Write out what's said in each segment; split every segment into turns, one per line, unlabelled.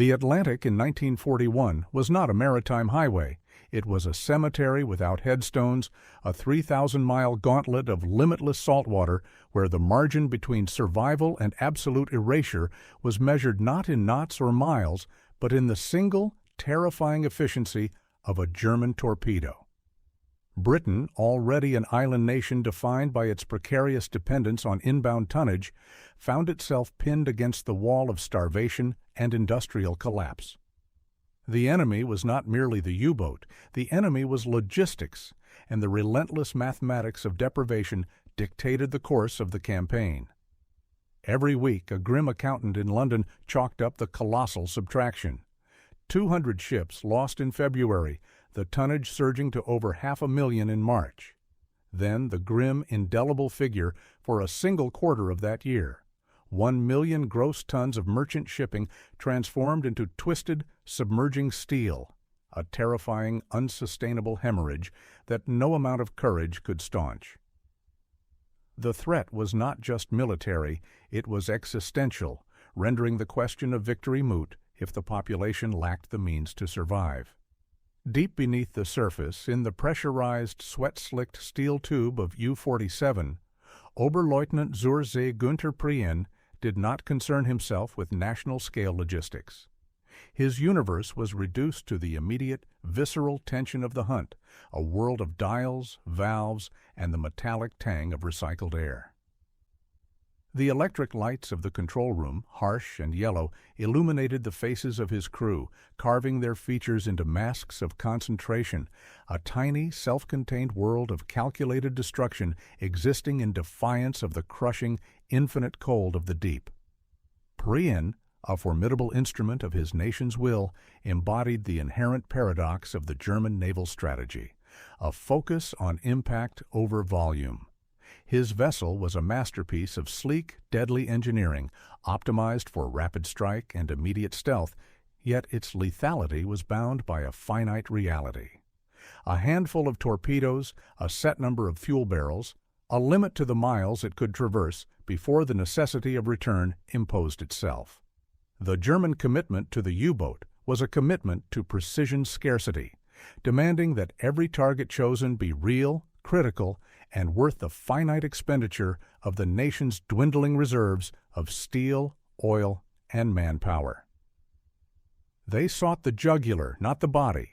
The Atlantic in 1941 was not a maritime highway. It was a cemetery without headstones, a 3,000-mile gauntlet of limitless saltwater where the margin between survival and absolute erasure was measured not in knots or miles, but in the single, terrifying efficiency of a German torpedo. Britain, already an island nation defined by its precarious dependence on inbound tonnage, found itself pinned against the wall of starvation and industrial collapse. The enemy was not merely the U-boat, the enemy was logistics, and the relentless mathematics of deprivation dictated the course of the campaign. Every week, a grim accountant in London chalked up the colossal subtraction. 200 ships lost in February, the tonnage surging to over 500,000 in March. Then the grim, indelible figure for a single quarter of that year. 1 million gross tons of merchant shipping transformed into twisted, submerging steel, a terrifying, unsustainable hemorrhage that no amount of courage could staunch. The threat was not just military, it was existential, rendering the question of victory moot if the population lacked the means to survive. Deep beneath the surface, in the pressurized, sweat-slicked steel tube of U-47, Oberleutnant zur See Günther Prien did not concern himself with national-scale logistics. His universe was reduced to the immediate, visceral tension of the hunt, a world of dials, valves, and the metallic tang of recycled air. The electric lights of the control room, harsh and yellow, illuminated the faces of his crew, carving their features into masks of concentration, a tiny, self-contained world of calculated destruction existing in defiance of the crushing, infinite cold of the deep. Prien, a formidable instrument of his nation's will, embodied the inherent paradox of the German naval strategy, a focus on impact over volume. His vessel was a masterpiece of sleek, deadly engineering, optimized for rapid strike and immediate stealth, yet its lethality was bound by a finite reality. A handful of torpedoes, a set number of fuel barrels, a limit to the miles it could traverse before the necessity of return imposed itself. The German commitment to the U-boat was a commitment to precision scarcity, demanding that every target chosen be real, critical, and worth the finite expenditure of the nation's dwindling reserves of steel, oil, and manpower. They sought the jugular, not the body.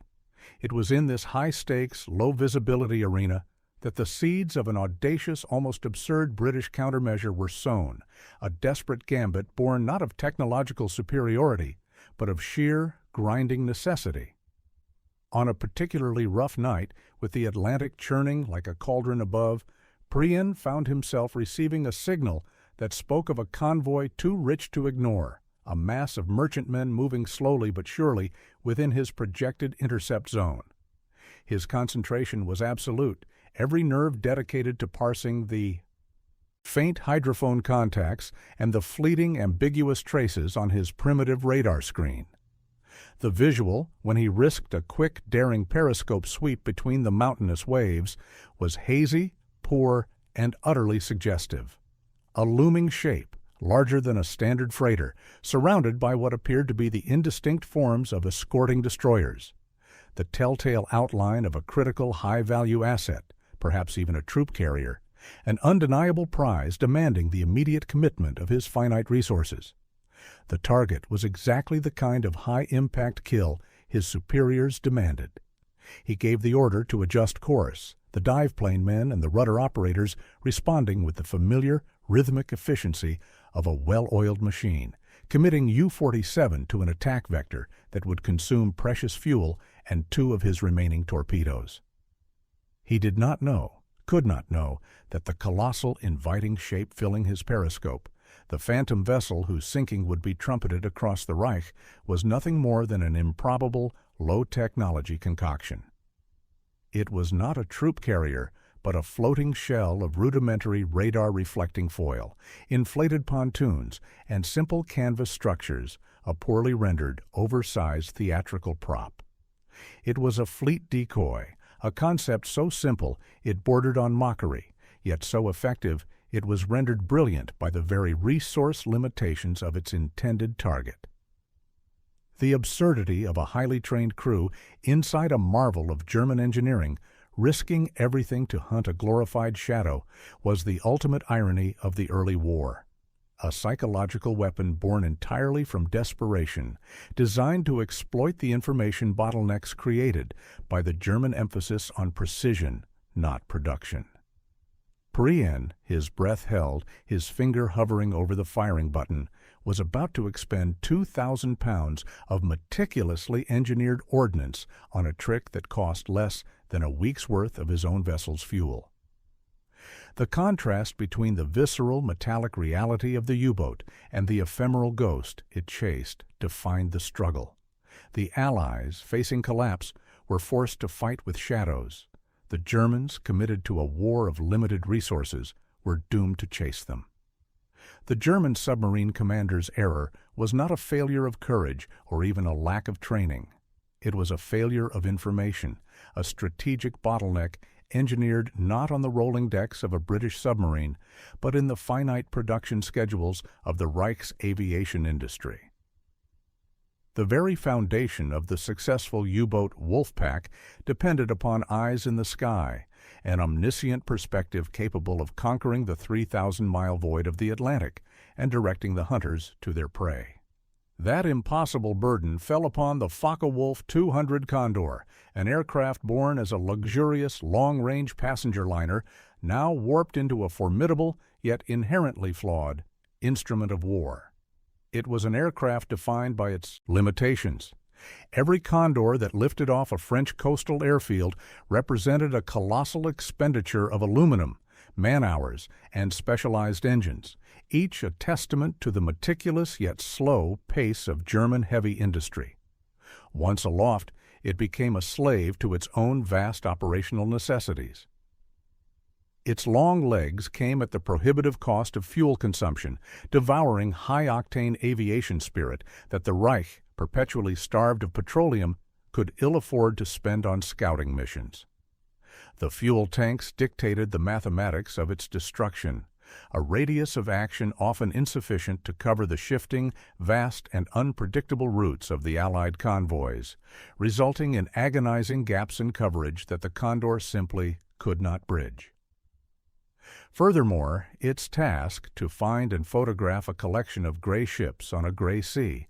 It was in this high-stakes, low-visibility arena that the seeds of an audacious, almost absurd British countermeasure were sown, a desperate gambit born not of technological superiority, but of sheer, grinding necessity. On a particularly rough night, with the Atlantic churning like a cauldron above, Prien found himself receiving a signal that spoke of a convoy too rich to ignore, a mass of merchantmen moving slowly but surely within his projected intercept zone. His concentration was absolute, every nerve dedicated to parsing the faint hydrophone contacts and the fleeting, ambiguous traces on his primitive radar screen. The visual, when he risked a quick, daring periscope sweep between the mountainous waves, was hazy, poor, and utterly suggestive. A looming shape, larger than a standard freighter, surrounded by what appeared to be the indistinct forms of escorting destroyers. The telltale outline of a critical, high-value asset, perhaps even a troop carrier, an undeniable prize demanding the immediate commitment of his finite resources. The target was exactly the kind of high-impact kill his superiors demanded. He gave the order to adjust course, the dive plane men and the rudder operators responding with the familiar, rhythmic efficiency of a well-oiled machine, committing U-47 to an attack vector that would consume precious fuel and 2 of his remaining torpedoes. He did not know, could not know, that the colossal, inviting shape filling his periscope, the phantom vessel whose sinking would be trumpeted across the Reich, was nothing more than an improbable, low-technology concoction. It was not a troop carrier, but a floating shell of rudimentary radar-reflecting foil, inflated pontoons, and simple canvas structures, a poorly rendered, oversized theatrical prop. It was a fleet decoy, a concept so simple it bordered on mockery, yet so effective it was rendered brilliant by the very resource limitations of its intended target. The absurdity of a highly trained crew inside a marvel of German engineering, risking everything to hunt a glorified shadow, was the ultimate irony of the early war. A psychological weapon born entirely from desperation, designed to exploit the information bottlenecks created by the German emphasis on precision, not production. Prien, his breath held, his finger hovering over the firing button, was about to expend 2,000 pounds of meticulously engineered ordnance on a trick that cost less than a week's worth of his own vessel's fuel. The contrast between the visceral, metallic reality of the U-boat and the ephemeral ghost it chased defined the struggle. The Allies, facing collapse, were forced to fight with shadows. The Germans, committed to a war of limited resources, were doomed to chase them. The German submarine commander's error was not a failure of courage or even a lack of training. It was a failure of information, a strategic bottleneck engineered not on the rolling decks of a British submarine, but in the finite production schedules of the Reich's aviation industry. The very foundation of the successful U-boat Wolfpack depended upon eyes in the sky, an omniscient perspective capable of conquering the 3,000-mile void of the Atlantic and directing the hunters to their prey. That impossible burden fell upon the Focke-Wulf 200 Condor, an aircraft born as a luxurious, long-range passenger liner, now warped into a formidable, yet inherently flawed, instrument of war. It was an aircraft defined by its limitations. Every Condor that lifted off a French coastal airfield represented a colossal expenditure of aluminum, man-hours, and specialized engines, each a testament to the meticulous yet slow pace of German heavy industry. Once aloft, it became a slave to its own vast operational necessities. Its long legs came at the prohibitive cost of fuel consumption, devouring high-octane aviation spirit that the Reich, perpetually starved of petroleum, could ill afford to spend on scouting missions. The fuel tanks dictated the mathematics of its destruction, a radius of action often insufficient to cover the shifting, vast, and unpredictable routes of the Allied convoys, resulting in agonizing gaps in coverage that the Condor simply could not bridge. Furthermore, its task, to find and photograph a collection of gray ships on a gray sea,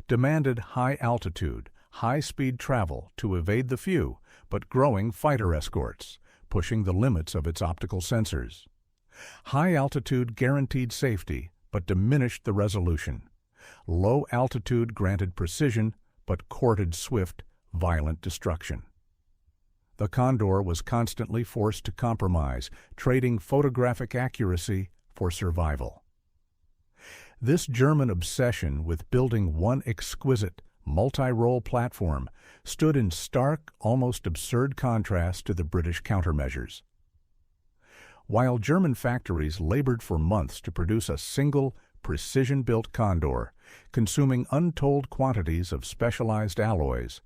demanded high altitude, high-speed travel to evade the few, but growing fighter escorts, pushing the limits of its optical sensors. High altitude guaranteed safety, but diminished the resolution. Low altitude granted precision, but courted swift, violent destruction. The Condor was constantly forced to compromise, trading photographic accuracy for survival. This German obsession with building one exquisite, multi-role platform stood in stark, almost absurd contrast to the British countermeasures. While German factories labored for months to produce a single, precision-built Condor, consuming untold quantities of specialized alloys,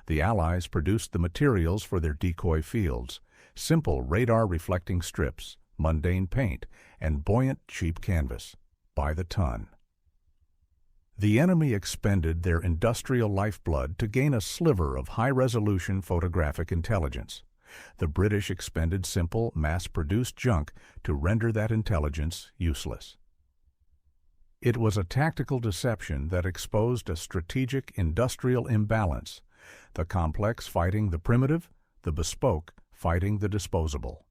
the Allies produced the materials for their decoy fields, simple radar-reflecting strips, mundane paint, and buoyant, cheap canvas, by the ton. The enemy expended their industrial lifeblood to gain a sliver of high-resolution photographic intelligence. The British expended simple, mass-produced junk to render that intelligence useless. It was a tactical deception that exposed a strategic industrial imbalance, the complex fighting the primitive, the bespoke fighting the disposable.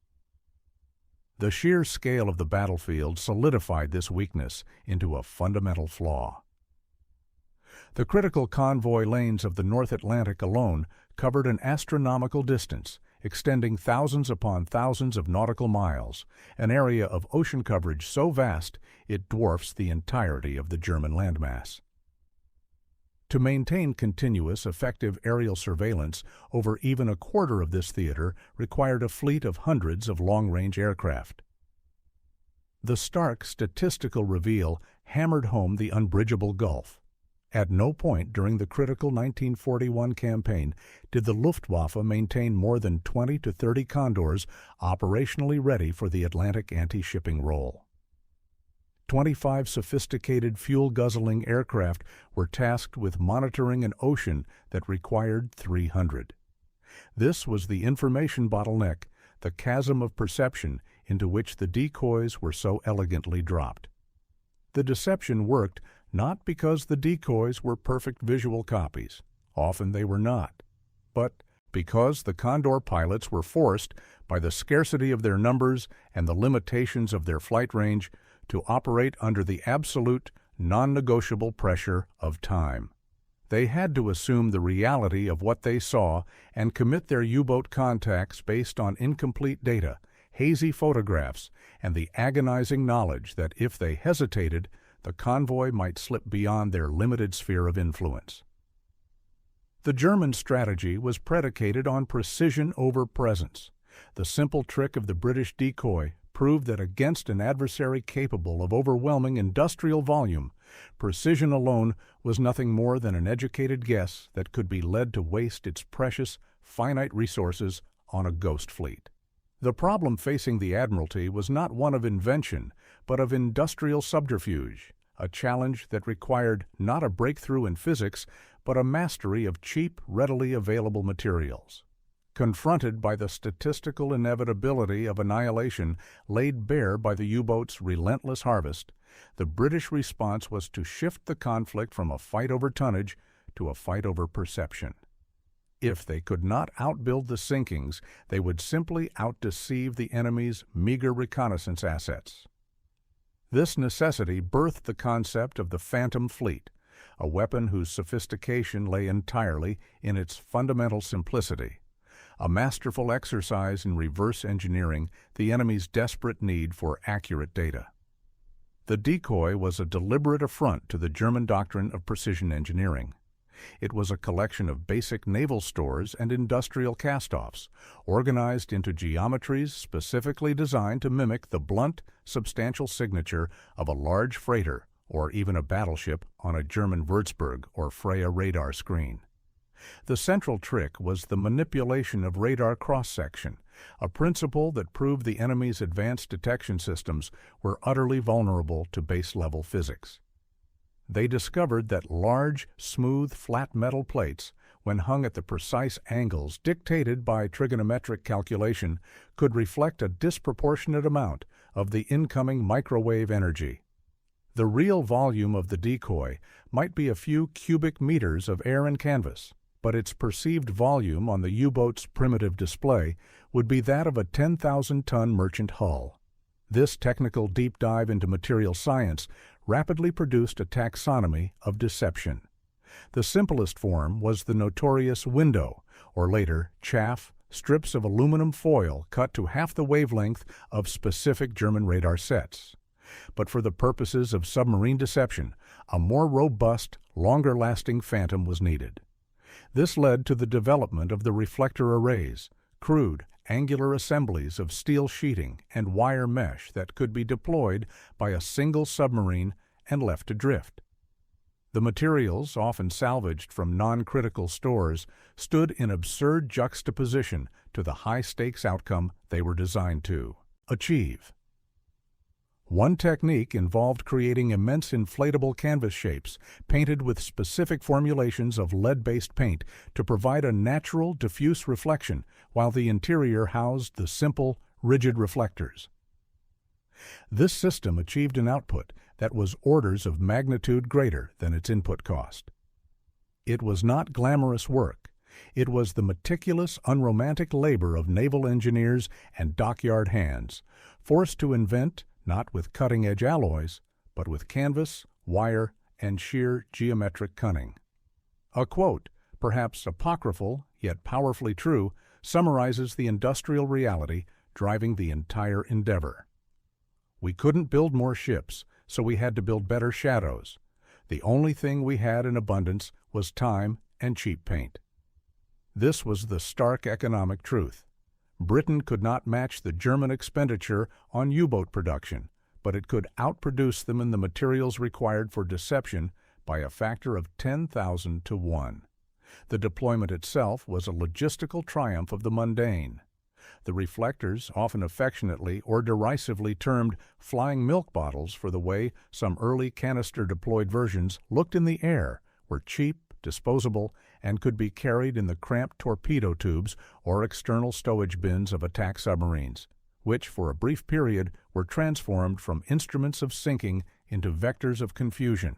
The sheer scale of the battlefield solidified this weakness into a fundamental flaw. The critical convoy lanes of the North Atlantic alone covered an astronomical distance, extending thousands upon thousands of nautical miles, an area of ocean coverage so vast it dwarfs the entirety of the German landmass. To maintain continuous, effective aerial surveillance over even a quarter of this theater required a fleet of hundreds of long-range aircraft. The stark statistical reveal hammered home the unbridgeable gulf. At no point during the critical 1941 campaign did the Luftwaffe maintain more than 20 to 30 Condors operationally ready for the Atlantic anti-shipping role. 25 sophisticated fuel-guzzling aircraft were tasked with monitoring an ocean that required 300. This was the information bottleneck, the chasm of perception into which the decoys were so elegantly dropped. The deception worked not because the decoys were perfect visual copies, often they were not, but because the Condor pilots were forced, by the scarcity of their numbers and the limitations of their flight range, to operate under the absolute, non-negotiable pressure of time. They had to assume the reality of what they saw and commit their U-boat contacts based on incomplete data, hazy photographs, and the agonizing knowledge that if they hesitated, the convoy might slip beyond their limited sphere of influence. The German strategy was predicated on precision over presence. The simple trick of the British decoy proved that against an adversary capable of overwhelming industrial volume, precision alone was nothing more than an educated guess that could be led to waste its precious, finite resources on a ghost fleet. The problem facing the Admiralty was not one of invention, but of industrial subterfuge, a challenge that required not a breakthrough in physics, but a mastery of cheap, readily available materials. Confronted by the statistical inevitability of annihilation laid bare by the U-boat's relentless harvest, the British response was to shift the conflict from a fight over tonnage to a fight over perception. If they could not outbuild the sinkings, they would simply outdeceive the enemy's meager reconnaissance assets. This necessity birthed the concept of the Phantom Fleet, a weapon whose sophistication lay entirely in its fundamental simplicity, a masterful exercise in reverse engineering the enemy's desperate need for accurate data. The decoy was a deliberate affront to the German doctrine of precision engineering. It was a collection of basic naval stores and industrial cast-offs, organized into geometries specifically designed to mimic the blunt, substantial signature of a large freighter or even a battleship on a German Würzburg or Freya radar screen. The central trick was the manipulation of radar cross-section, a principle that proved the enemy's advanced detection systems were utterly vulnerable to base-level physics. They discovered that large, smooth, flat metal plates, when hung at the precise angles dictated by trigonometric calculation, could reflect a disproportionate amount of the incoming microwave energy. The real volume of the decoy might be a few cubic meters of air and canvas, but its perceived volume on the U-boat's primitive display would be that of a 10,000-ton merchant hull. This technical deep dive into material science rapidly produced a taxonomy of deception. The simplest form was the notorious window, or later chaff, strips of aluminum foil cut to half the wavelength of specific German radar sets. But for the purposes of submarine deception, a more robust, longer-lasting phantom was needed. This led to the development of the reflector arrays, crude, angular assemblies of steel sheeting and wire mesh that could be deployed by a single submarine and left to drift. The materials, often salvaged from non-critical stores, stood in absurd juxtaposition to the high-stakes outcome they were designed to achieve. One technique involved creating immense inflatable canvas shapes painted with specific formulations of lead-based paint to provide a natural, diffuse reflection while the interior housed the simple, rigid reflectors. This system achieved an output that was orders of magnitude greater than its input cost. It was not glamorous work. It was the meticulous, unromantic labor of naval engineers and dockyard hands, forced to invent not with cutting-edge alloys, but with canvas, wire, and sheer geometric cunning. A quote, perhaps apocryphal, yet powerfully true, summarizes the industrial reality driving the entire endeavor. "We couldn't build more ships, so we had to build better shadows. The only thing we had in abundance was time and cheap paint." This was the stark economic truth. Britain could not match the German expenditure on U-boat production, but it could outproduce them in the materials required for deception by a factor of 10,000 to 1. The deployment itself was a logistical triumph of the mundane. The reflectors, often affectionately or derisively termed flying milk bottles for the way some early canister-deployed versions looked in the air, were cheap, disposable, and could be carried in the cramped torpedo tubes or external stowage bins of attack submarines, which for a brief period were transformed from instruments of sinking into vectors of confusion.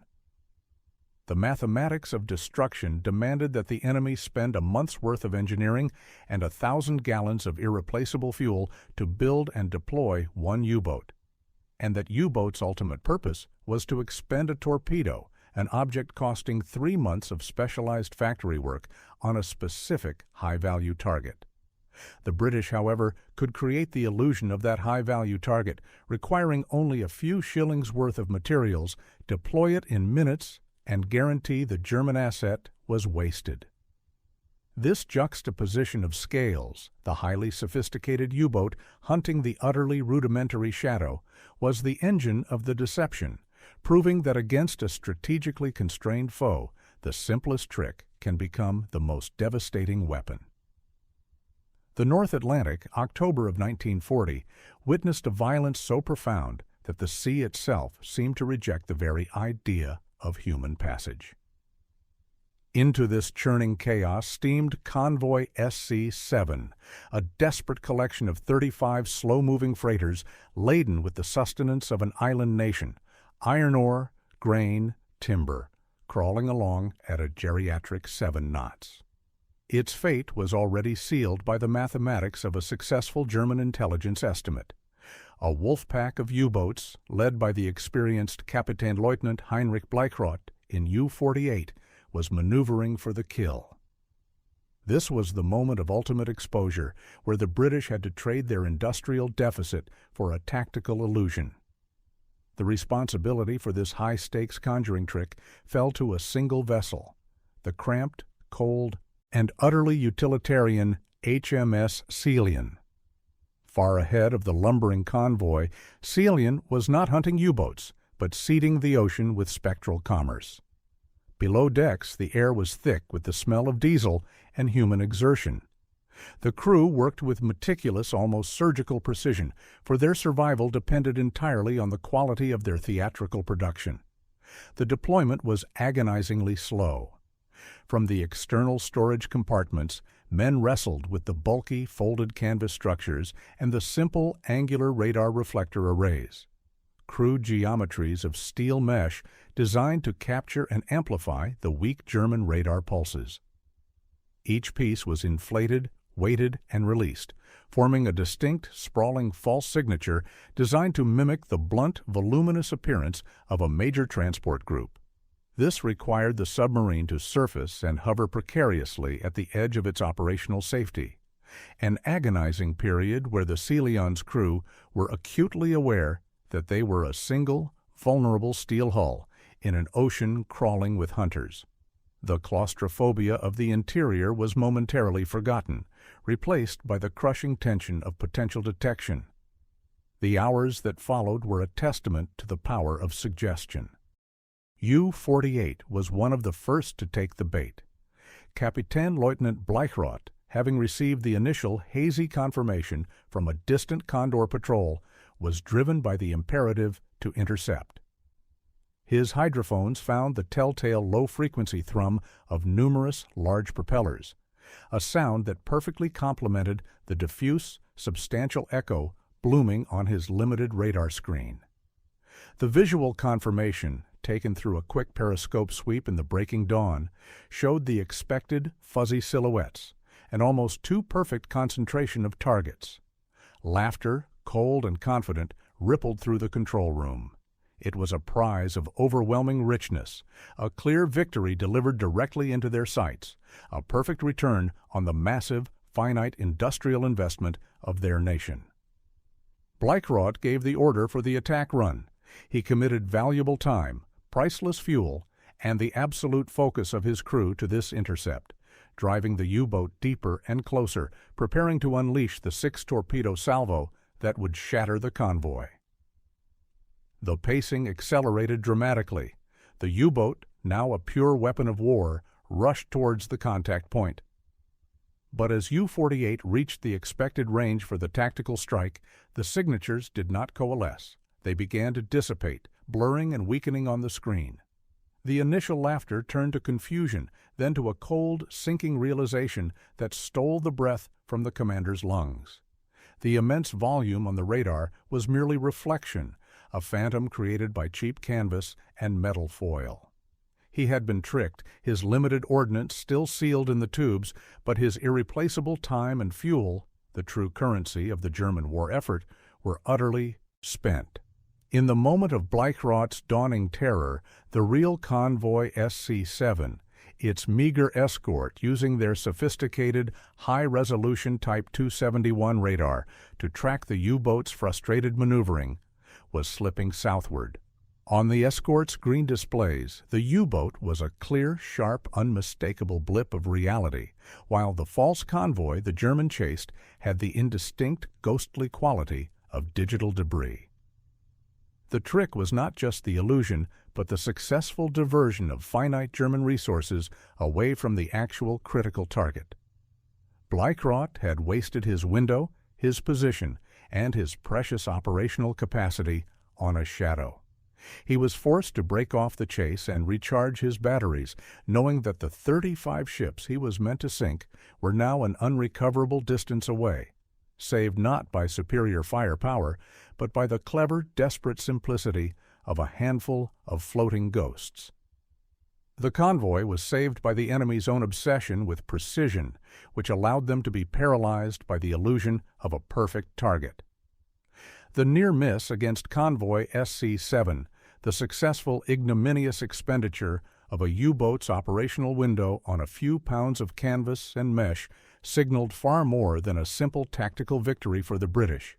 The mathematics of destruction demanded that the enemy spend a month's worth of engineering and 1,000 gallons of irreplaceable fuel to build and deploy one U-boat, and that U-boat's ultimate purpose was to expend a torpedo, an object costing 3 months of specialized factory work on a specific high-value target. The British, however, could create the illusion of that high-value target, requiring only a few shillings worth of materials, deploy it in minutes, and guarantee the German asset was wasted. This juxtaposition of scales, the highly sophisticated U-boat hunting the utterly rudimentary shadow, was the engine of the deception, proving that against a strategically constrained foe, the simplest trick can become the most devastating weapon. The North Atlantic, October of 1940, witnessed a violence so profound that the sea itself seemed to reject the very idea of human passage. Into this churning chaos steamed Convoy SC-7, a desperate collection of 35 slow-moving freighters laden with the sustenance of an island nation, iron ore, grain, timber, crawling along at a geriatric 7 knots. Its fate was already sealed by the mathematics of a successful German intelligence estimate. A wolf pack of U-boats, led by the experienced Kapitänleutnant Heinrich Bleichrodt in U-48, was maneuvering for the kill. This was the moment of ultimate exposure, where the British had to trade their industrial deficit for a tactical illusion. The responsibility for this high-stakes conjuring trick fell to a single vessel, the cramped, cold, and utterly utilitarian HMS Celian. Far ahead of the lumbering convoy, Celian was not hunting U-boats, but seeding the ocean with spectral commerce. Below decks, the air was thick with the smell of diesel and human exertion. The crew worked with meticulous, almost surgical precision, for their survival depended entirely on the quality of their theatrical production. The deployment was agonizingly slow. From the external storage compartments, men wrestled with the bulky, folded canvas structures and the simple, angular radar reflector arrays, crude geometries of steel mesh designed to capture and amplify the weak German radar pulses. Each piece was inflated, weighted, and released, forming a distinct, sprawling false signature designed to mimic the blunt, voluminous appearance of a major transport group. This required the submarine to surface and hover precariously at the edge of its operational safety, an agonizing period where the Celian's crew were acutely aware that they were a single, vulnerable steel hull in an ocean crawling with hunters. The claustrophobia of the interior was momentarily forgotten, replaced by the crushing tension of potential detection. The hours that followed were a testament to the power of suggestion. U-48 was one of the first to take the bait. Kapitänleutnant Bleichrodt, having received the initial hazy confirmation from a distant Condor patrol, was driven by the imperative to intercept. His hydrophones found the telltale low-frequency thrum of numerous large propellers, a sound that perfectly complemented the diffuse, substantial echo blooming on his limited radar screen. The visual confirmation, taken through a quick periscope sweep in the breaking dawn, showed the expected fuzzy silhouettes, an almost too perfect concentration of targets. Laughter, cold and confident, rippled through the control room. It was a prize of overwhelming richness, a clear victory delivered directly into their sights, a perfect return on the massive, finite industrial investment of their nation. Bleichrodt gave the order for the attack run. He committed valuable time, priceless fuel, and the absolute focus of his crew to this intercept, driving the U-boat deeper and closer, preparing to unleash the 6-torpedo salvo that would shatter the convoy. The pacing accelerated dramatically. The U-boat, now a pure weapon of war, rushed towards the contact point. But as U-48 reached the expected range for the tactical strike, the signatures did not coalesce. They began to dissipate, blurring and weakening on the screen. The initial laughter turned to confusion, then to a cold, sinking realization that stole the breath from the commander's lungs. The immense volume on the radar was merely reflection, a phantom created by cheap canvas and metal foil. He had been tricked, his limited ordnance still sealed in the tubes, but his irreplaceable time and fuel, the true currency of the German war effort, were utterly spent. In the moment of Bleichroth's dawning terror, the real convoy SC-7, its meager escort using their sophisticated, high-resolution Type 271 radar to track the U-boat's frustrated maneuvering, was slipping southward. On the escort's green displays, the U-boat was a clear, sharp, unmistakable blip of reality, while the false convoy the German chased had the indistinct, ghostly quality of digital debris. The trick was not just the illusion, but the successful diversion of finite German resources away from the actual critical target. Bleichroth had wasted his window, his position, and his precious operational capacity on a shadow. He was forced to break off the chase and recharge his batteries, knowing that the 35 ships he was meant to sink were now an unrecoverable distance away, saved not by superior firepower, but by the clever, desperate simplicity of a handful of floating ghosts. The convoy was saved by the enemy's own obsession with precision, which allowed them to be paralyzed by the illusion of a perfect target. The near miss against convoy SC-7, the successful ignominious expenditure of a U-boat's operational window on a few pounds of canvas and mesh, signaled far more than a simple tactical victory for the British.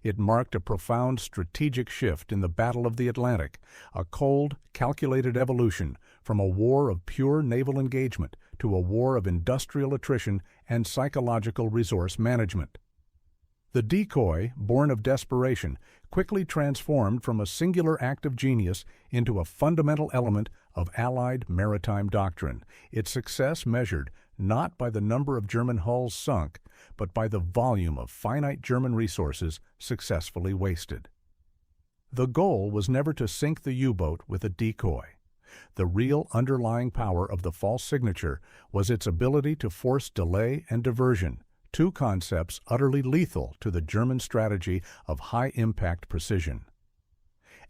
It marked a profound strategic shift in the Battle of the Atlantic, a cold, calculated evolution from a war of pure naval engagement to a war of industrial attrition and psychological resource management. The decoy, born of desperation, quickly transformed from a singular act of genius into a fundamental element of Allied maritime doctrine, its success measured not by the number of German hulls sunk, but by the volume of finite German resources successfully wasted. The goal was never to sink the U-boat with a decoy. The real underlying power of the false signature was its ability to force delay and diversion, two concepts utterly lethal to the German strategy of high-impact precision.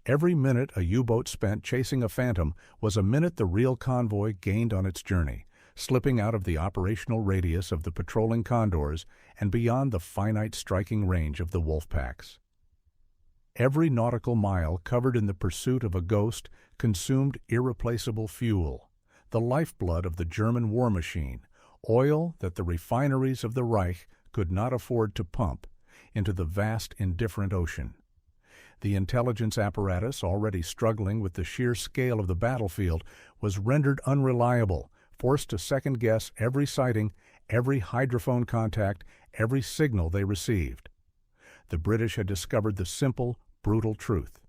Every minute a U-boat spent chasing a phantom was a minute the real convoy gained on its journey, slipping out of the operational radius of the patrolling condors and beyond the finite striking range of the wolf packs. Every nautical mile covered in the pursuit of a ghost consumed irreplaceable fuel, the lifeblood of the German war machine, oil that the refineries of the Reich could not afford to pump into the vast indifferent ocean. The intelligence apparatus, already struggling with the sheer scale of the battlefield, was rendered unreliable, forced to second-guess every sighting, every hydrophone contact, every signal they received. The British had discovered the simple, brutal truth.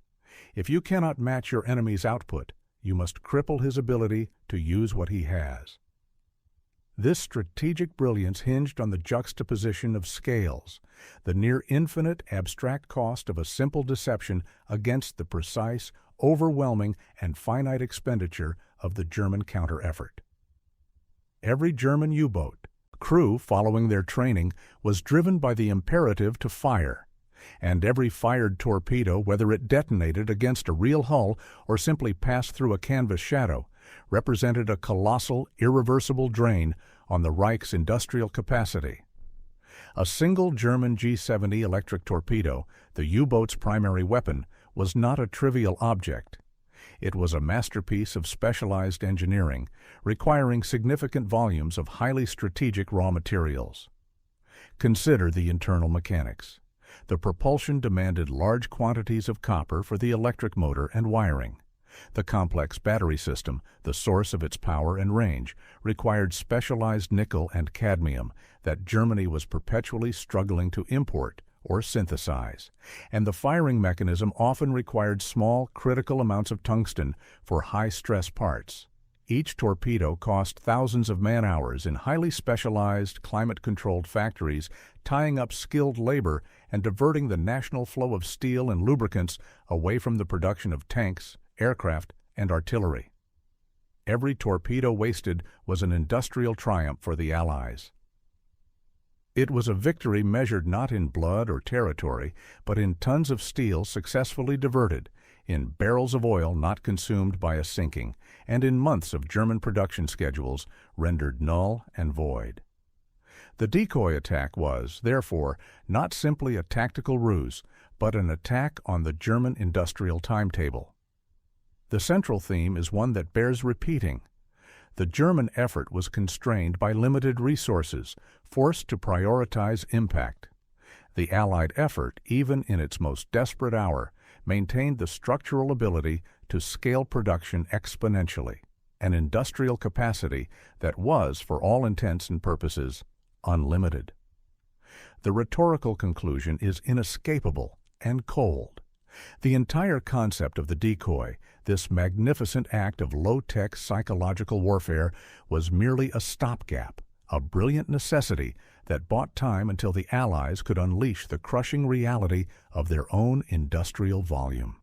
If you cannot match your enemy's output, you must cripple his ability to use what he has. This strategic brilliance hinged on the juxtaposition of scales, the near-infinite abstract cost of a simple deception against the precise, overwhelming, and finite expenditure of the German counter-effort. Every German U-boat, crew following their training, was driven by the imperative to fire, and every fired torpedo, whether it detonated against a real hull or simply passed through a canvas shadow, represented a colossal, irreversible drain on the Reich's industrial capacity. A single German G-70 electric torpedo, the U-boat's primary weapon, was not a trivial object. It was a masterpiece of specialized engineering, requiring significant volumes of highly strategic raw materials. Consider the internal mechanics. The propulsion demanded large quantities of copper for the electric motor and wiring. The complex battery system, the source of its power and range, required specialized nickel and cadmium that Germany was perpetually struggling to import or synthesize, and the firing mechanism often required small, critical amounts of tungsten for high-stress parts. Each torpedo cost thousands of man-hours in highly specialized, climate-controlled factories, tying up skilled labor and diverting the national flow of steel and lubricants away from the production of tanks, aircraft, and artillery. Every torpedo wasted was an industrial triumph for the Allies. It was a victory measured not in blood or territory, but in tons of steel successfully diverted, in barrels of oil not consumed by a sinking, and in months of German production schedules rendered null and void. The decoy attack was, therefore, not simply a tactical ruse, but an attack on the German industrial timetable. The central theme is one that bears repeating. The German effort was constrained by limited resources, forced to prioritize impact. The Allied effort, even in its most desperate hour, maintained the structural ability to scale production exponentially, an industrial capacity that was, for all intents and purposes, unlimited. The rhetorical conclusion is inescapable and cold. The entire concept of the decoy, this magnificent act of low-tech psychological warfare, was merely a stopgap, a brilliant necessity that bought time until the Allies could unleash the crushing reality of their own industrial volume.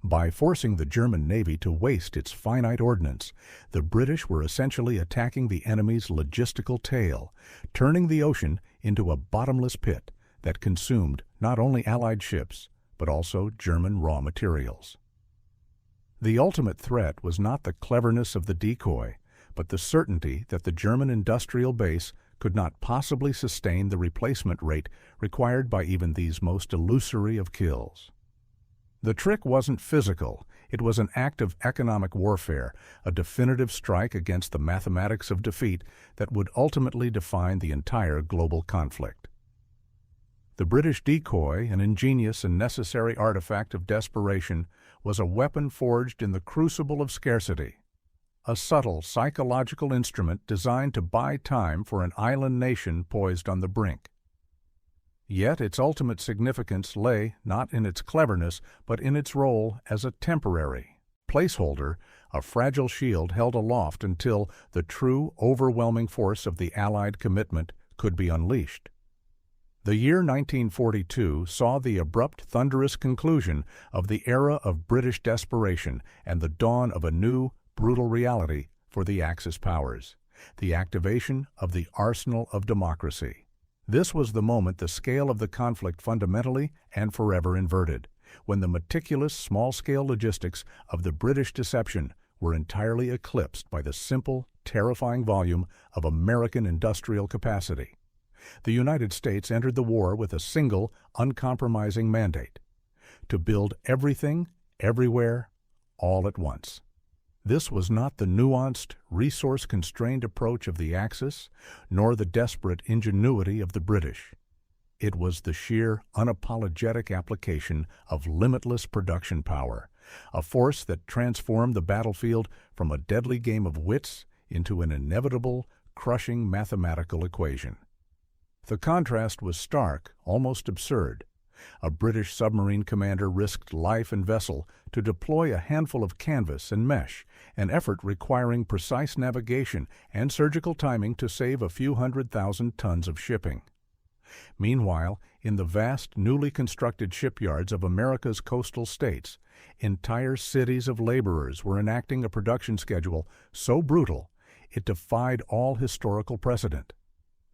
By forcing the German Navy to waste its finite ordnance, the British were essentially attacking the enemy's logistical tail, turning the ocean into a bottomless pit that consumed not only Allied ships, but also German raw materials. The ultimate threat was not the cleverness of the decoy, but the certainty that the German industrial base could not possibly sustain the replacement rate required by even these most illusory of kills. The trick wasn't physical, it was an act of economic warfare, a definitive strike against the mathematics of defeat that would ultimately define the entire global conflict. The British decoy, an ingenious and necessary artifact of desperation, was a weapon forged in the crucible of scarcity, a subtle psychological instrument designed to buy time for an island nation poised on the brink. Yet its ultimate significance lay not in its cleverness, but in its role as a temporary placeholder, a fragile shield held aloft until the true, overwhelming force of the Allied commitment could be unleashed. The year 1942 saw the abrupt, thunderous conclusion of the era of British desperation and the dawn of a new, brutal reality for the Axis powers, the activation of the arsenal of democracy. This was the moment the scale of the conflict fundamentally and forever inverted, when the meticulous, small-scale logistics of the British deception were entirely eclipsed by the simple, terrifying volume of American industrial capacity. The United States entered the war with a single, uncompromising mandate: to build everything, everywhere, all at once. This was not the nuanced, resource-constrained approach of the Axis, nor the desperate ingenuity of the British. It was the sheer, unapologetic application of limitless production power, a force that transformed the battlefield from a deadly game of wits into an inevitable, crushing mathematical equation. The contrast was stark, almost absurd. A British submarine commander risked life and vessel to deploy a handful of canvas and mesh, an effort requiring precise navigation and surgical timing to save a few 100,000 tons of shipping. Meanwhile, in the vast, newly constructed shipyards of America's coastal states, entire cities of laborers were enacting a production schedule so brutal it defied all historical precedent.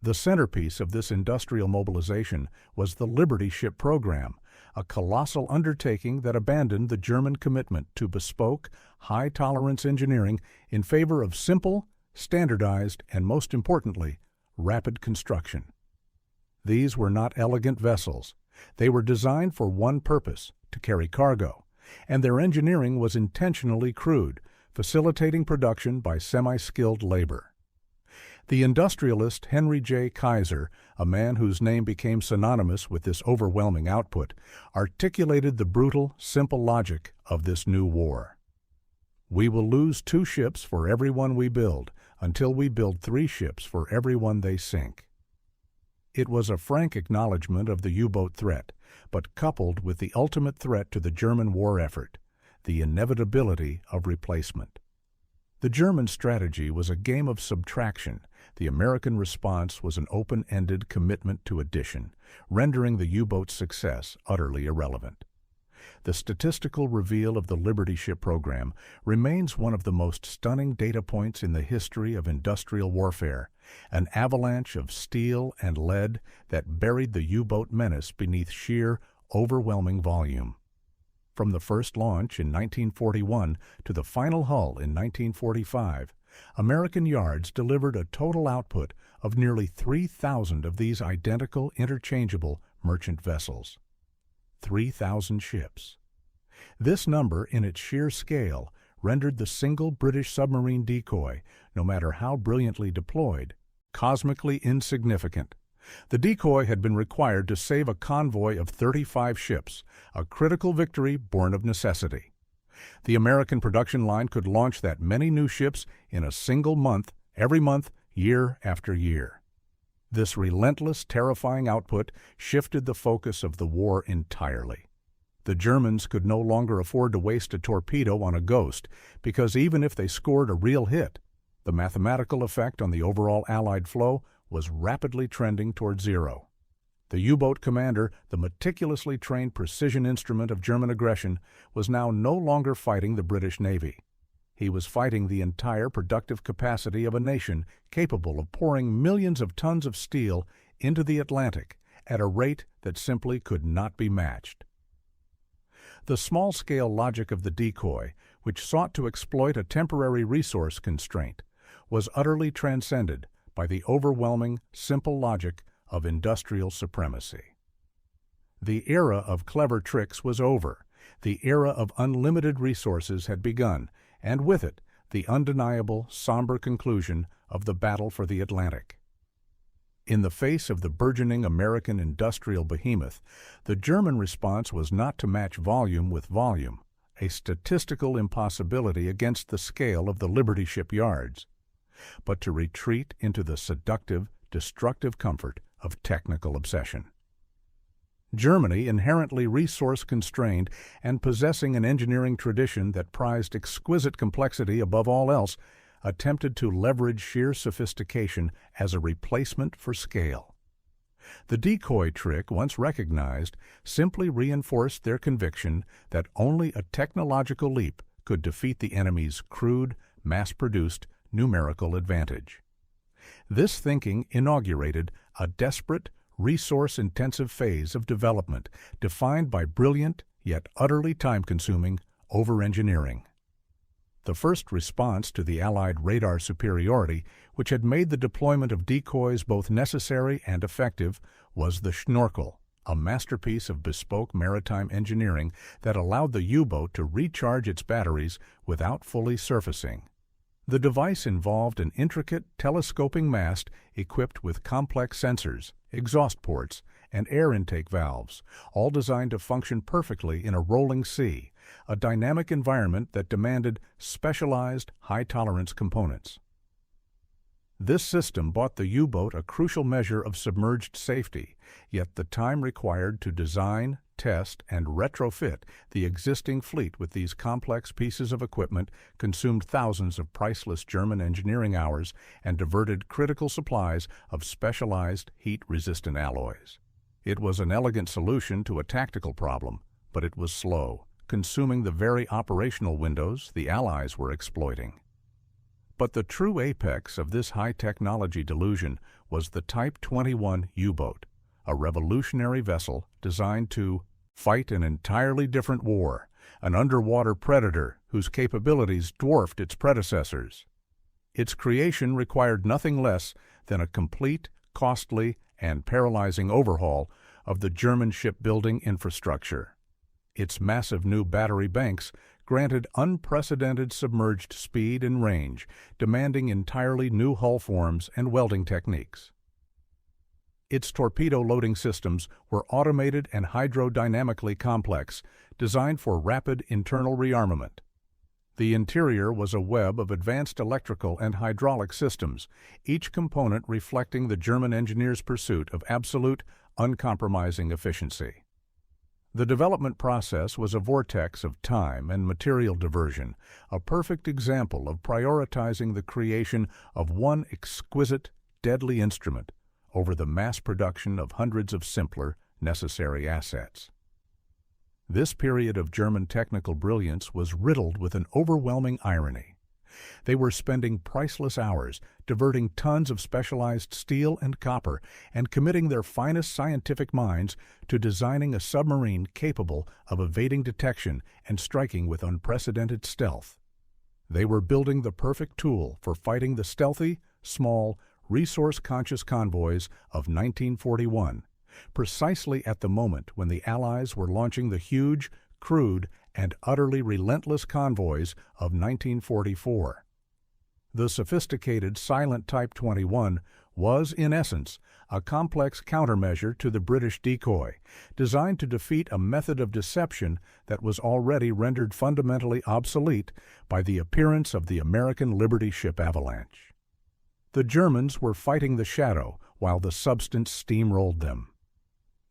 The centerpiece of this industrial mobilization was the Liberty Ship program, a colossal undertaking that abandoned the German commitment to bespoke, high-tolerance engineering in favor of simple, standardized, and most importantly, rapid construction. These were not elegant vessels. They were designed for one purpose: to carry cargo, and their engineering was intentionally crude, facilitating production by semi-skilled labor. The industrialist Henry J. Kaiser, a man whose name became synonymous with this overwhelming output, articulated the brutal, simple logic of this new war. We will lose 2 ships for every one we build, until we build 3 ships for every one they sink. It was a frank acknowledgment of the U-boat threat, but coupled with the ultimate threat to the German war effort, the inevitability of replacement. The German strategy was a game of subtraction. The American response was an open-ended commitment to addition, rendering the U-boat's success utterly irrelevant. The statistical reveal of the Liberty ship program remains one of the most stunning data points in the history of industrial warfare, an avalanche of steel and lead that buried the U-boat menace beneath sheer, overwhelming volume. From the first launch in 1941 to the final hull in 1945, American yards delivered a total output of nearly 3,000 of these identical interchangeable merchant vessels. 3,000 ships. This number, in its sheer scale, rendered the single British submarine decoy, no matter how brilliantly deployed, cosmically insignificant. The decoy had been required to save a convoy of 35 ships, a critical victory born of necessity. The American production line could launch that many new ships in a single month, every month, year after year. This relentless, terrifying output shifted the focus of the war entirely. The Germans could no longer afford to waste a torpedo on a ghost, because even if they scored a real hit, the mathematical effect on the overall Allied flow was rapidly trending toward zero. The U-boat commander, the meticulously trained precision instrument of German aggression, was now no longer fighting the British Navy. He was fighting the entire productive capacity of a nation capable of pouring millions of tons of steel into the Atlantic at a rate that simply could not be matched. The small-scale logic of the decoy, which sought to exploit a temporary resource constraint, was utterly transcended by the overwhelming, simple logic of industrial supremacy. The era of clever tricks was over. The era of unlimited resources had begun, and with it, the undeniable, somber conclusion of the battle for the Atlantic. In the face of the burgeoning American industrial behemoth, the German response was not to match volume with volume, a statistical impossibility against the scale of the Liberty shipyards, but to retreat into the seductive, destructive comfort of technical obsession. Germany, inherently resource-constrained and possessing an engineering tradition that prized exquisite complexity above all else, attempted to leverage sheer sophistication as a replacement for scale. The decoy trick, once recognized, simply reinforced their conviction that only a technological leap could defeat the enemy's crude, mass-produced numerical advantage. This thinking inaugurated a desperate, resource-intensive phase of development defined by brilliant, yet utterly time-consuming, over-engineering. The first response to the Allied radar superiority, which had made the deployment of decoys both necessary and effective, was the Schnorkel, a masterpiece of bespoke maritime engineering that allowed the U-boat to recharge its batteries without fully surfacing. The device involved an intricate telescoping mast equipped with complex sensors, exhaust ports, and air intake valves, all designed to function perfectly in a rolling sea, a dynamic environment that demanded specialized, high-tolerance components. This system bought the U-boat a crucial measure of submerged safety, yet the time required to design, test, and retrofit the existing fleet with these complex pieces of equipment consumed thousands of priceless German engineering hours and diverted critical supplies of specialized heat-resistant alloys. It was an elegant solution to a tactical problem, but it was slow, consuming the very operational windows the Allies were exploiting. But the true apex of this high-technology delusion was the Type 21 U-boat, a revolutionary vessel designed to fight an entirely different war, an underwater predator whose capabilities dwarfed its predecessors. Its creation required nothing less than a complete, costly, and paralyzing overhaul of the German shipbuilding infrastructure. Its massive new battery banks granted unprecedented submerged speed and range, demanding entirely new hull forms and welding techniques. Its torpedo loading systems were automated and hydrodynamically complex, designed for rapid internal rearmament. The interior was a web of advanced electrical and hydraulic systems, each component reflecting the German engineers' pursuit of absolute, uncompromising efficiency. The development process was a vortex of time and material diversion, a perfect example of prioritizing the creation of one exquisite, deadly instrument over the mass production of hundreds of simpler, necessary assets. This period of German technical brilliance was riddled with an overwhelming irony. They were spending priceless hours diverting tons of specialized steel and copper and committing their finest scientific minds to designing a submarine capable of evading detection and striking with unprecedented stealth. They were building the perfect tool for fighting the stealthy, small, resource-conscious convoys of 1941, precisely at the moment when the Allies were launching the huge, crude, and utterly relentless convoys of 1944. The sophisticated Silent Type 21 was, in essence, a complex countermeasure to the British Decoy, designed to defeat a method of deception that was already rendered fundamentally obsolete by the appearance of the American Liberty ship Avalanche. The Germans were fighting the shadow while the substance steamrolled them.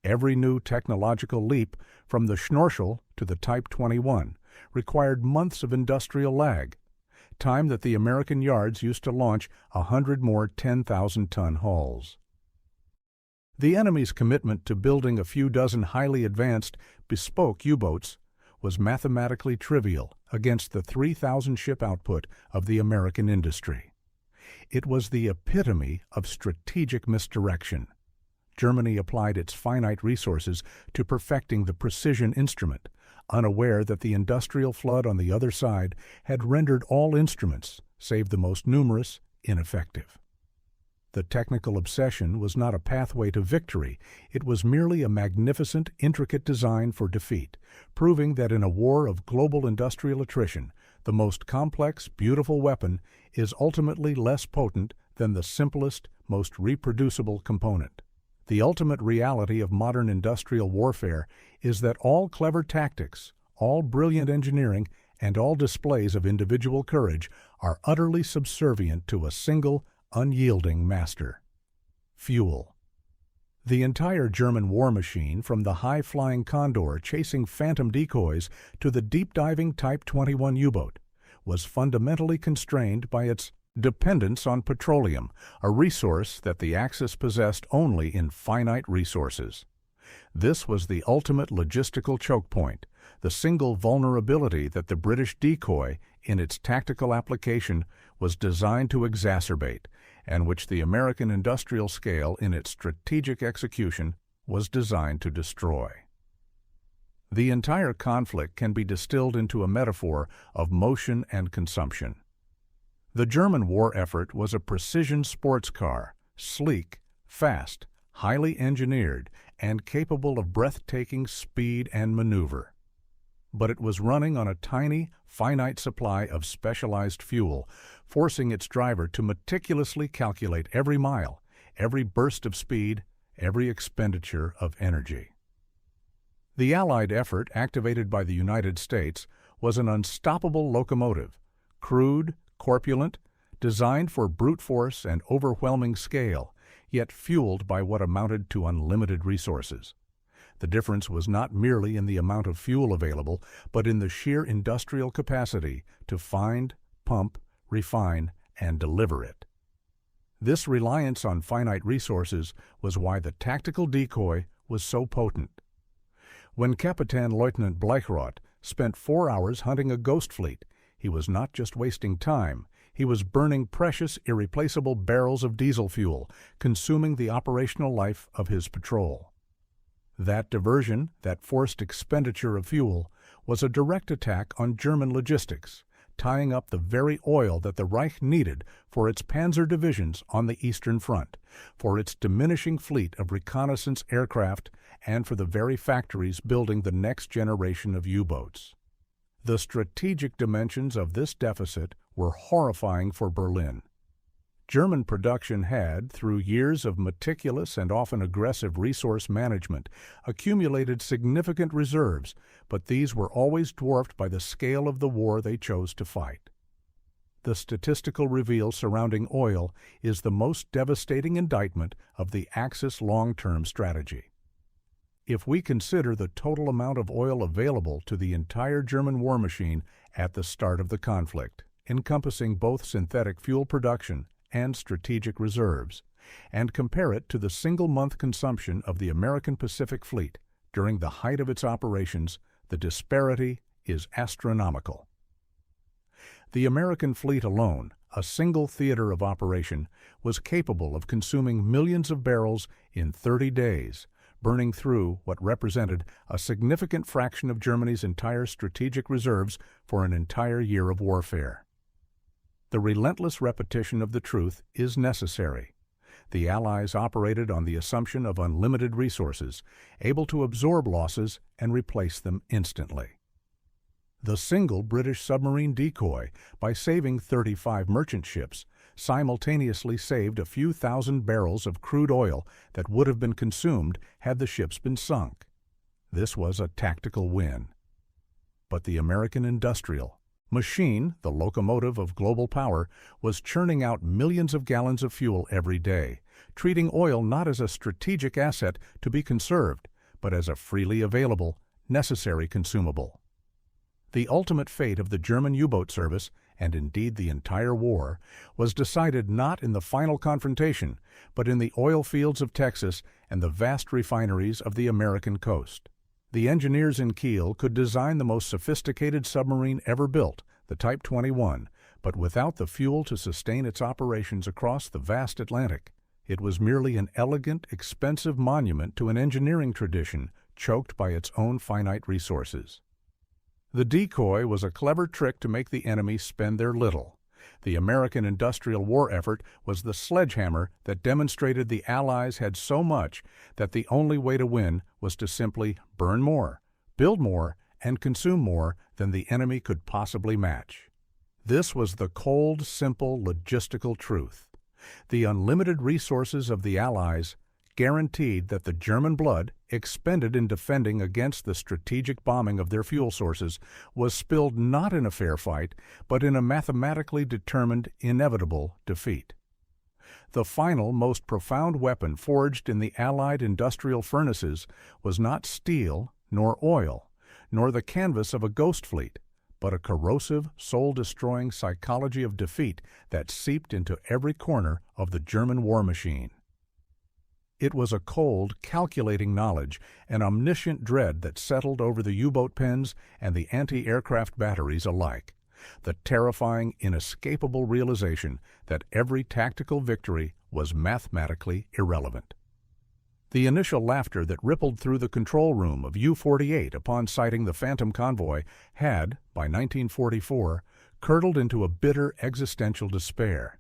Every new technological leap, from the Schnorchel to the Type 21, required months of industrial lag, time that the American yards used to launch 100 more 10,000-ton hulls. The enemy's commitment to building a few dozen highly advanced, bespoke U-boats was mathematically trivial against the 3,000-ship output of the American industry. It was the epitome of strategic misdirection. Germany applied its finite resources to perfecting the precision instrument, unaware that the industrial flood on the other side had rendered all instruments, save the most numerous, ineffective. The technical obsession was not a pathway to victory, it was merely a magnificent, intricate design for defeat, proving that in a war of global industrial attrition, the most complex, beautiful weapon is ultimately less potent than the simplest, most reproducible component. The ultimate reality of modern industrial warfare is that all clever tactics, all brilliant engineering, and all displays of individual courage are utterly subservient to a single, unyielding master: fuel. The entire German war machine, from the high-flying Condor chasing phantom decoys to the deep-diving Type 21 U-boat, was fundamentally constrained by its dependence on petroleum, a resource that the Axis possessed only in finite resources. This was the ultimate logistical choke point, the single vulnerability that the British Decoy, in its tactical application, was designed to exacerbate, and which the American industrial scale, in its strategic execution, was designed to destroy. The entire conflict can be distilled into a metaphor of motion and consumption. The German war effort was a precision sports car, sleek, fast, highly engineered, and capable of breathtaking speed and maneuver. But it was running on a tiny, finite supply of specialized fuel, forcing its driver to meticulously calculate every mile, every burst of speed, every expenditure of energy. The Allied effort, activated by the United States, was an unstoppable locomotive, crude, corpulent, designed for brute force and overwhelming scale, yet fueled by what amounted to unlimited resources. The difference was not merely in the amount of fuel available, but in the sheer industrial capacity to find, pump, refine, and deliver it. This reliance on finite resources was why the tactical decoy was so potent. When Kapitän-Leutnant Bleichrodt spent 4 hours hunting a ghost fleet, he was not just wasting time, he was burning precious, irreplaceable barrels of diesel fuel, consuming the operational life of his patrol. That diversion, that forced expenditure of fuel, was a direct attack on German logistics, tying up the very oil that the Reich needed for its panzer divisions on the Eastern Front, for its diminishing fleet of reconnaissance aircraft, and for the very factories building the next generation of U-boats. The strategic dimensions of this deficit were horrifying for Berlin. German production had, through years of meticulous and often aggressive resource management, accumulated significant reserves, but these were always dwarfed by the scale of the war they chose to fight. The statistical reveal surrounding oil is the most devastating indictment of the Axis long-term strategy. If we consider the total amount of oil available to the entire German war machine at the start of the conflict, encompassing both synthetic fuel production and strategic reserves, and compare it to the single-month consumption of the American Pacific Fleet during the height of its operations, the disparity is astronomical. The American fleet alone, a single theater of operation, was capable of consuming millions of barrels in 30 days, burning through what represented a significant fraction of Germany's entire strategic reserves for an entire year of warfare. The relentless repetition of the truth is necessary. The Allies operated on the assumption of unlimited resources, able to absorb losses and replace them instantly. The single British submarine Decoy, by saving 35 merchant ships, simultaneously saved a few thousand barrels of crude oil that would have been consumed had the ships been sunk. This was a tactical win. But the American industrial machine, the locomotive of global power, was churning out millions of gallons of fuel every day, treating oil not as a strategic asset to be conserved, but as a freely available, necessary consumable. The ultimate fate of the German U-boat service, and indeed the entire war, was decided not in the final confrontation, but in the oil fields of Texas and the vast refineries of the American coast. The engineers in Kiel could design the most sophisticated submarine ever built, the Type 21, but without the fuel to sustain its operations across the vast Atlantic. It was merely an elegant, expensive monument to an engineering tradition choked by its own finite resources. The Decoy was a clever trick to make the enemy spend their little. The American industrial war effort was the sledgehammer that demonstrated the Allies had so much that the only way to win was to simply burn more, build more, and consume more than the enemy could possibly match. This was the cold, simple, logistical truth. The unlimited resources of the Allies guaranteed that the German blood, expended in defending against the strategic bombing of their fuel sources, was spilled not in a fair fight, but in a mathematically determined, inevitable defeat. The final, most profound weapon forged in the Allied industrial furnaces was not steel, nor oil, nor the canvas of a ghost fleet, but a corrosive, soul-destroying psychology of defeat that seeped into every corner of the German war machine. It was a cold, calculating knowledge, an omniscient dread that settled over the U-boat pens and the anti-aircraft batteries alike, the terrifying, inescapable realization that every tactical victory was mathematically irrelevant. The initial laughter that rippled through the control room of U-48 upon sighting the Phantom convoy had, by 1944, curdled into a bitter existential despair.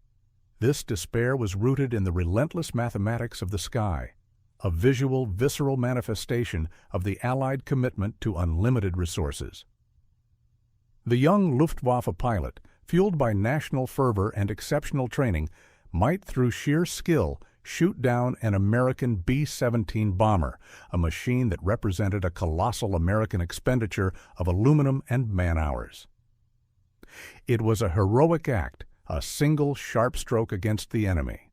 This despair was rooted in the relentless mathematics of the sky, a visual, visceral manifestation of the Allied commitment to unlimited resources. The young Luftwaffe pilot, fueled by national fervor and exceptional training, might through sheer skill shoot down an American B-17 bomber, a machine that represented a colossal American expenditure of aluminum and man-hours. It was a heroic act, a single sharp stroke against the enemy.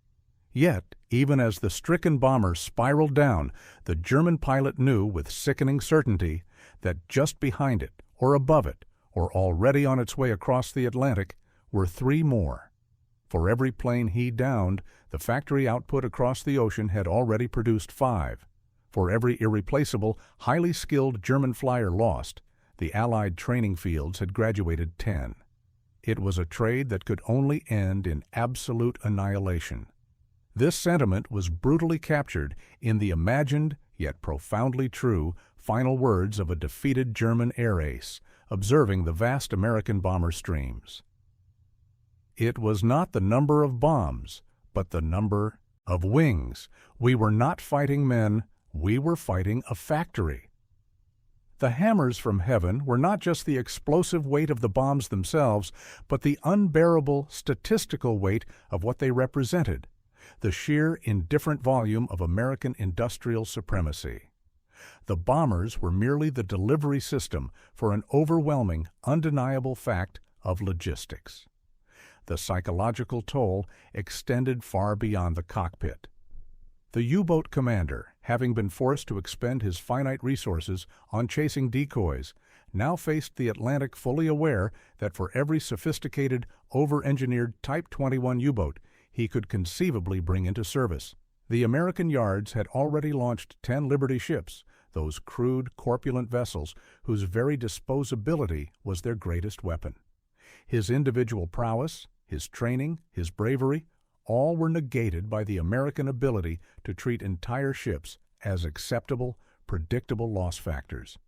Yet, even as the stricken bomber spiraled down, the German pilot knew with sickening certainty that just behind it, or above it, or already on its way across the Atlantic, were 3 more. For every plane he downed, the factory output across the ocean had already produced 5. For every irreplaceable, highly skilled German flyer lost, the Allied training fields had graduated 10. It was a trade that could only end in absolute annihilation. This sentiment was brutally captured in the imagined, yet profoundly true, final words of a defeated German air ace, observing the vast American bomber streams. It was not the number of bombs, but the number of wings. We were not fighting men, we were fighting a factory. The hammers from heaven were not just the explosive weight of the bombs themselves, but the unbearable statistical weight of what they represented, the sheer indifferent volume of American industrial supremacy. The bombers were merely the delivery system for an overwhelming, undeniable fact of logistics. The psychological toll extended far beyond the cockpit. The U-boat commander, having been forced to expend his finite resources on chasing decoys, now faced the Atlantic fully aware that for every sophisticated, over-engineered Type 21 U-boat he could conceivably bring into service, the American yards had already launched 10 Liberty ships, those crude, corpulent vessels whose very disposability was their greatest weapon. His individual prowess, his training, his bravery, all were negated by the American ability to treat entire ships as acceptable, predictable loss factors.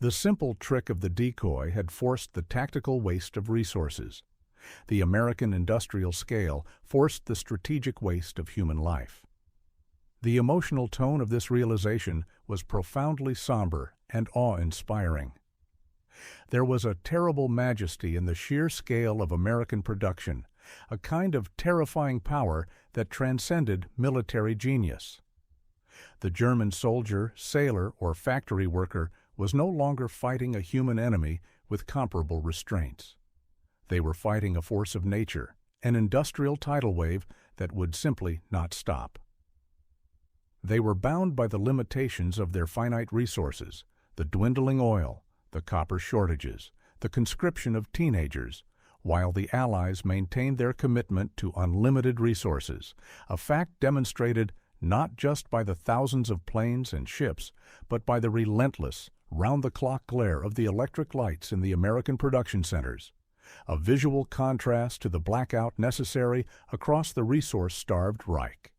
The simple trick of the decoy had forced the tactical waste of resources. The American industrial scale forced the strategic waste of human life. The emotional tone of this realization was profoundly somber and awe-inspiring. There was a terrible majesty in the sheer scale of American production, a kind of terrifying power that transcended military genius. The German soldier, sailor, or factory worker was no longer fighting a human enemy with comparable restraints. They were fighting a force of nature, an industrial tidal wave that would simply not stop. They were bound by the limitations of their finite resources, the dwindling oil, the copper shortages, the conscription of teenagers, while the Allies maintained their commitment to unlimited resources, a fact demonstrated not just by the thousands of planes and ships, but by the relentless, round-the-clock glare of the electric lights in the American production centers, a visual contrast to the blackout necessary across the resource-starved Reich.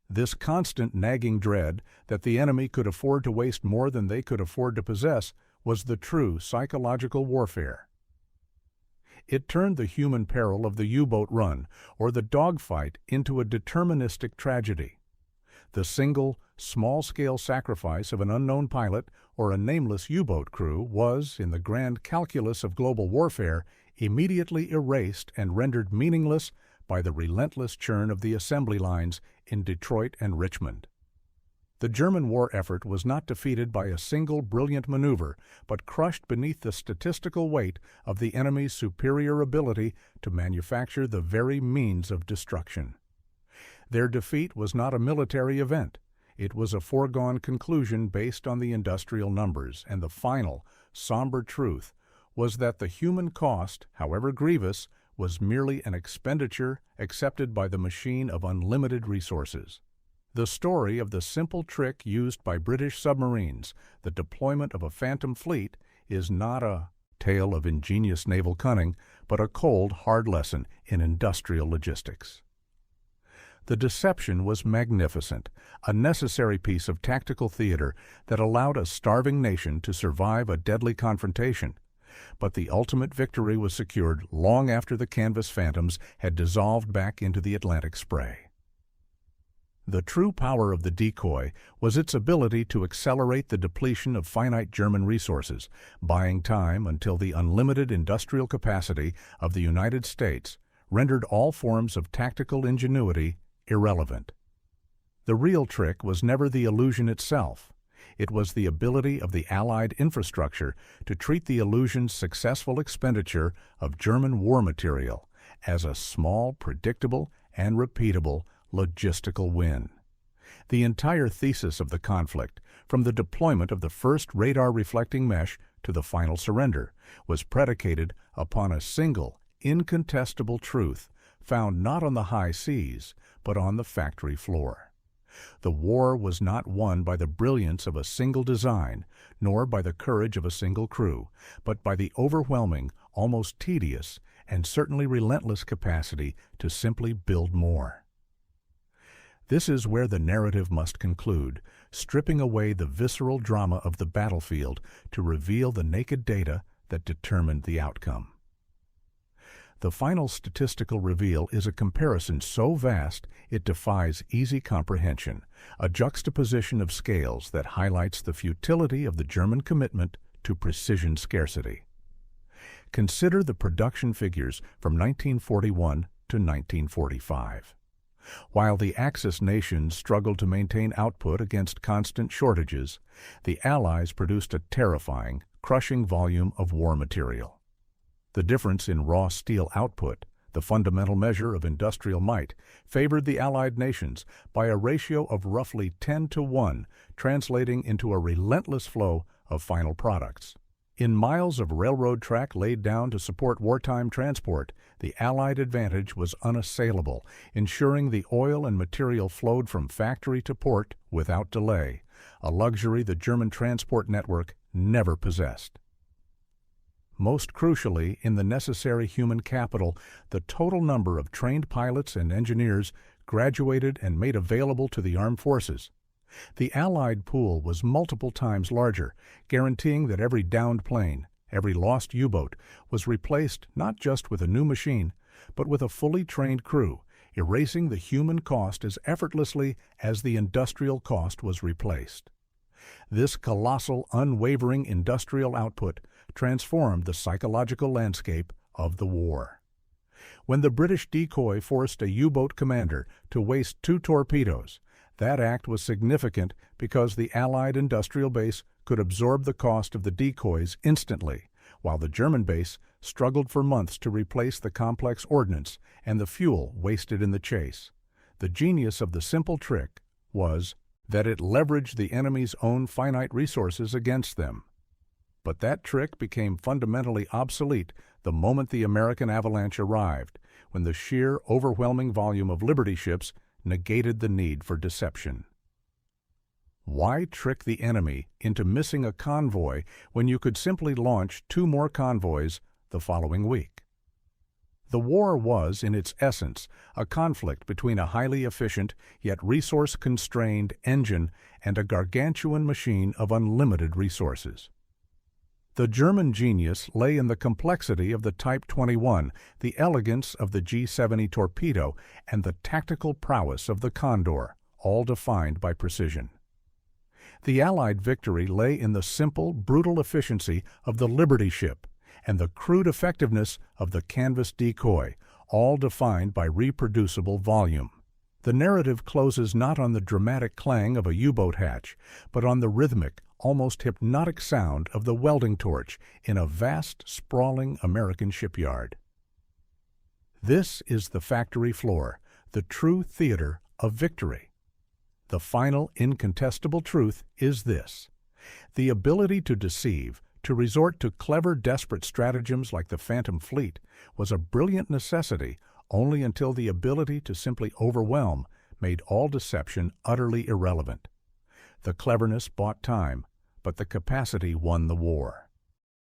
This constant nagging dread that the enemy could afford to waste more than they could afford to possess was the true psychological warfare. It turned the human peril of the U-boat run or the dogfight into a deterministic tragedy. The single, small-scale sacrifice of an unknown pilot or a nameless U-boat crew was, in the grand calculus of global warfare, immediately erased and rendered meaningless by the relentless churn of the assembly lines in Detroit and Richmond. The German war effort was not defeated by a single brilliant maneuver, but crushed beneath the statistical weight of the enemy's superior ability to manufacture the very means of destruction. Their defeat was not a military event. It was a foregone conclusion based on the industrial numbers, and the final, somber truth was that the human cost, however grievous, was merely an expenditure accepted by the machine of unlimited resources. The story of the simple trick used by British submarines, the deployment of a phantom fleet, is not a tale of ingenious naval cunning, but a cold, hard lesson in industrial logistics. The deception was magnificent, a necessary piece of tactical theater that allowed a starving nation to survive a deadly confrontation. But the ultimate victory was secured long after the canvas phantoms had dissolved back into the Atlantic spray. The true power of the decoy was its ability to accelerate the depletion of finite German resources, buying time until the unlimited industrial capacity of the United States rendered all forms of tactical ingenuity irrelevant. The real trick was never the illusion itself. It was the ability of the Allied infrastructure to treat the illusion's successful expenditure of German war material as a small, predictable, and repeatable logistical win. The entire thesis of the conflict, from the deployment of the first radar-reflecting mesh to the final surrender, was predicated upon a single, incontestable truth found not on the high seas, but on the factory floor. The war was not won by the brilliance of a single design, nor by the courage of a single crew, but by the overwhelming, almost tedious, and certainly relentless capacity to simply build more. This is where the narrative must conclude, stripping away the visceral drama of the battlefield to reveal the naked data that determined the outcome. The final statistical reveal is a comparison so vast it defies easy comprehension, a juxtaposition of scales that highlights the futility of the German commitment to precision scarcity. Consider the production figures from 1941 to 1945. While the Axis nations struggled to maintain output against constant shortages, the Allies produced a terrifying, crushing volume of war material. The difference in raw steel output, The fundamental measure of industrial might favored the Allied nations by a ratio of roughly 10-to-1, translating into a relentless flow of final products. In miles of railroad track laid down to support wartime transport, the Allied advantage was unassailable, ensuring the oil and material flowed from factory to port without delay, a luxury the German transport network never possessed. Most crucially, in the necessary human capital, the total number of trained pilots and engineers graduated and made available to the armed forces. The Allied pool was multiple times larger, guaranteeing that every downed plane, every lost U-boat, was replaced not just with a new machine, but with a fully trained crew, erasing the human cost as effortlessly as the industrial cost was replaced. This colossal, unwavering industrial output transformed the psychological landscape of the war. When the British Decoy forced a U-boat commander to waste 2 torpedoes, that act was significant because the Allied industrial base could absorb the cost of the decoys instantly, while the German base struggled for months to replace the complex ordnance and the fuel wasted in the chase. The genius of the simple trick was that it leveraged the enemy's own finite resources against them. But that trick became fundamentally obsolete the moment the American avalanche arrived, when the sheer, overwhelming volume of Liberty ships negated the need for deception. Why trick the enemy into missing a convoy when you could simply launch 2 more convoys the following week? The war was, in its essence, a conflict between a highly efficient yet resource-constrained engine and a gargantuan machine of unlimited resources. The German genius lay in the complexity of the Type 21, the elegance of the G-70 torpedo, and the tactical prowess of the Condor, all defined by precision. The Allied victory lay in the simple, brutal efficiency of the Liberty ship and the crude effectiveness of the canvas decoy, all defined by reproducible volume. The narrative closes not on the dramatic clang of a U-boat hatch, but on the rhythmic, almost hypnotic sound of the welding torch in a vast, sprawling American shipyard. This is the factory floor, the true theater of victory. The final, incontestable truth is this: the ability to deceive, to resort to clever, desperate stratagems like the Phantom Fleet, was a brilliant necessity only until the ability to simply overwhelm made all deception utterly irrelevant. The cleverness bought time, but the capacity won the war.